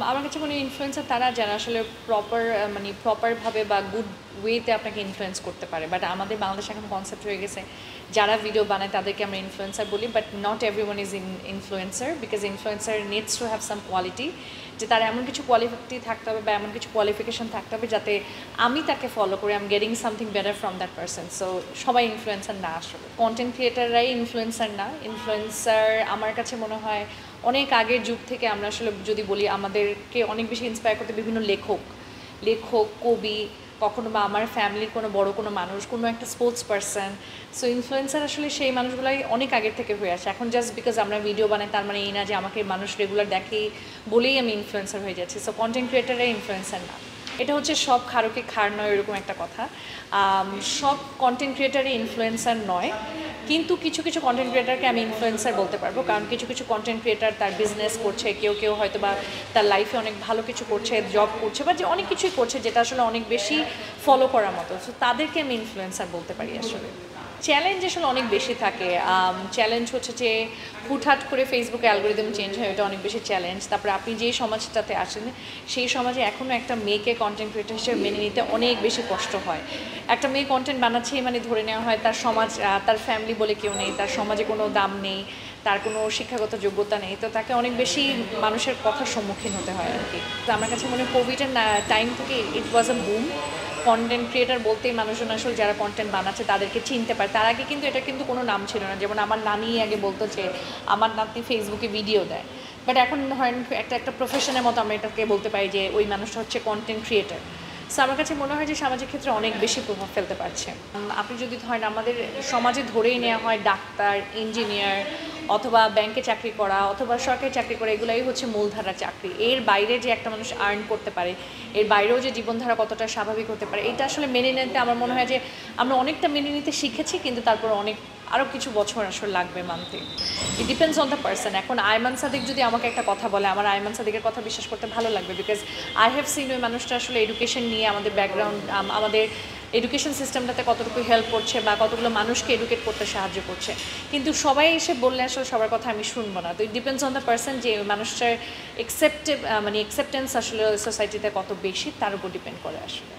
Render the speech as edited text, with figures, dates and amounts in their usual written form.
আমার কাছে মনে হয় ইনফ্লুয়েন্সার তারা যারা আসলে প্রপারভাবে বা গুড ওয়েতে আপনাকে ইনফ্লুয়েন্স করতে পারে। বাট আমাদের বাংলাদেশে এখন কনসেপ্ট হয়ে গেছে যারা ভিডিও বানায় তাদেরকে আমরা ইনফ্লুয়েন্সার বলি, but not everyone is influencer, because influencer needs to have some quality, যে তার এমন কিছু কোয়ালিটি থাকতে হবে বা এমন কিছু কোয়ালিফিকেশন থাকতে হবে যাতে আমি তাকে ফলো করি, I am getting something better from that person. So সবাই ইনফ্লুয়েন্সার না, আসলে কন্টেন্ট ক্রিয়েটাররাই ইনফ্লুয়েন্সার না। ইনফ্লুয়েন্সার আমার কাছে মনে হয় অনেক আগের যুগ থেকে আমরা আসলে যদি বলি আমাদেরকে অনেক বেশি ইন্সপায়ার করতে বিভিন্ন লেখক কবি, কখনো বা আমার ফ্যামিলির কোনো বড় কোনো মানুষ, কোনো একটা স্পোর্টস পারসন। সো ইনফ্লুয়েন্সার আসলে সেই মানুষগুলাই অনেক আগের থেকে হয়ে আসে। এখন জাস্ট বিকজ আমরা ভিডিও বানাই তার মানে এই না যে আমাকে মানুষ রেগুলার দেখে বলেই আমি ইনফ্লুয়েন্সার হয়ে যাচ্ছি। সো কন্টেন্ট ক্রিয়েটাররাই ইনফ্লুয়েন্সার না। এটা হচ্ছে সব খারকে খার নয়, এরকম একটা কথা। সব কন্টেন্ট ক্রিয়েটারই ইনফ্লুয়েন্সার নয়, কিন্তু কিছু কিছু কন্টেন্ট ক্রিয়েটারকে আমি ইনফ্লুয়েন্সার বলতে পারবো, কারণ কিছু কিছু কন্টেন্ট ক্রিয়েটার তার বিজনেস করছে, কেউ হয়তো বা তার লাইফে অনেক ভালো কিছু করছে, জব করছে, বা যে অনেক কিছুই করছে যেটা আসলে অনেক বেশি ফলো করার মতো। সো তাদেরকে আমি ইনফ্লুয়েন্সার বলতে পারি। আসলে চ্যালেঞ্জ আসলে অনেক বেশি থাকে। চ্যালেঞ্জ হচ্ছে যে হুটহাট করে ফেসবুকে অ্যালগোরিদম চেঞ্জ হয়, এটা অনেক বেশি চ্যালেঞ্জ। তারপরে আপনি যেই সমাজটাতে আসেন সেই সমাজে এখনও একটা মেয়েকে কন্টেন্ট ক্রিয়েটার হিসেবে মেনে নিতে অনেক বেশি কষ্ট হয়। একটা মেয়ে কন্টেন্ট বানাচ্ছেই মানে ধরে নেওয়া হয় তার সমাজ, তার ফ্যামিলি বলে কেউ নেই, তার সমাজে কোনো দাম নেই, তার কোনো শিক্ষাগত যোগ্যতা নেই, তো তাকে অনেক বেশি মানুষের কথার সম্মুখীন হতে হয় আর কি। তো আমার কাছে মনে হয় কোভিডের টাইম থেকে ইট ওয়াজ আ বুম। কন্টেন্ট ক্রিয়েটার বলতেই মানুষজন আসলে যারা কন্টেন্ট বানাচ্ছে তাদেরকে চিনতে পারে। তার আগে কিন্তু এটা কিন্তু কোনো নাম ছিল না। যেমন আমার নানি আগে বলতো যে আমার নাতনি ফেসবুকে ভিডিও দেয়, বাট এখন ধরেন একটা প্রফেশনের মতো আমরা এটাকে বলতে পারি যে ওই মানুষটা হচ্ছে কন্টেন্ট ক্রিয়েটার। সো আমার কাছে মনে হয় যে সামাজিক ক্ষেত্রে অনেক বেশি প্রভাব ফেলতে পারছে। আপনি যদি ধরেন আমাদের সমাজে ধরেই নেওয়া হয় ডাক্তার, ইঞ্জিনিয়ার, অথবা ব্যাংকে চাকরি করা, অথবা সরকারি চাকরি করা, এগুলাই হচ্ছে মূলধারার চাকরি। এর বাইরে যে একটা মানুষ আর্ন করতে পারে, এর বাইরেও যে জীবনধারা কতটা স্বাভাবিক হতে পারে, এটা আসলে মেনে নিতে আমার মনে হয় যে আমরা অনেকটা মেনে নিতে শিখেছি, কিন্তু তারপর আরও কিছু বছর আসলে লাগবে মানতে। It depends on the person. এখন আয়মান সাদিক যদি আমাকে একটা কথা বলে, আমার আয়মান সাদিকের কথা বিশ্বাস করতে ভালো লাগবে, বিকজ আই হ্যাভ সিন ওই মানুষটা আসলে এডুকেশন নিয়ে আমাদের ব্যাকগ্রাউন্ড, আমাদের এডুকেশন সিস্টেমটাতে কতটুকু হেল্প করছে বা কতগুলো মানুষকে এডুকেট করতে সাহায্য করছে। কিন্তু সবাই এসে বললে আসলে সবার কথা আমি শুনবো না। তো it depends on the person যে ওই মানুষটার অ্যাকসেপ্টেন্স আসলে সোসাইটিতে কত বেশি, তার উপর ডিপেন্ড করে আসলে।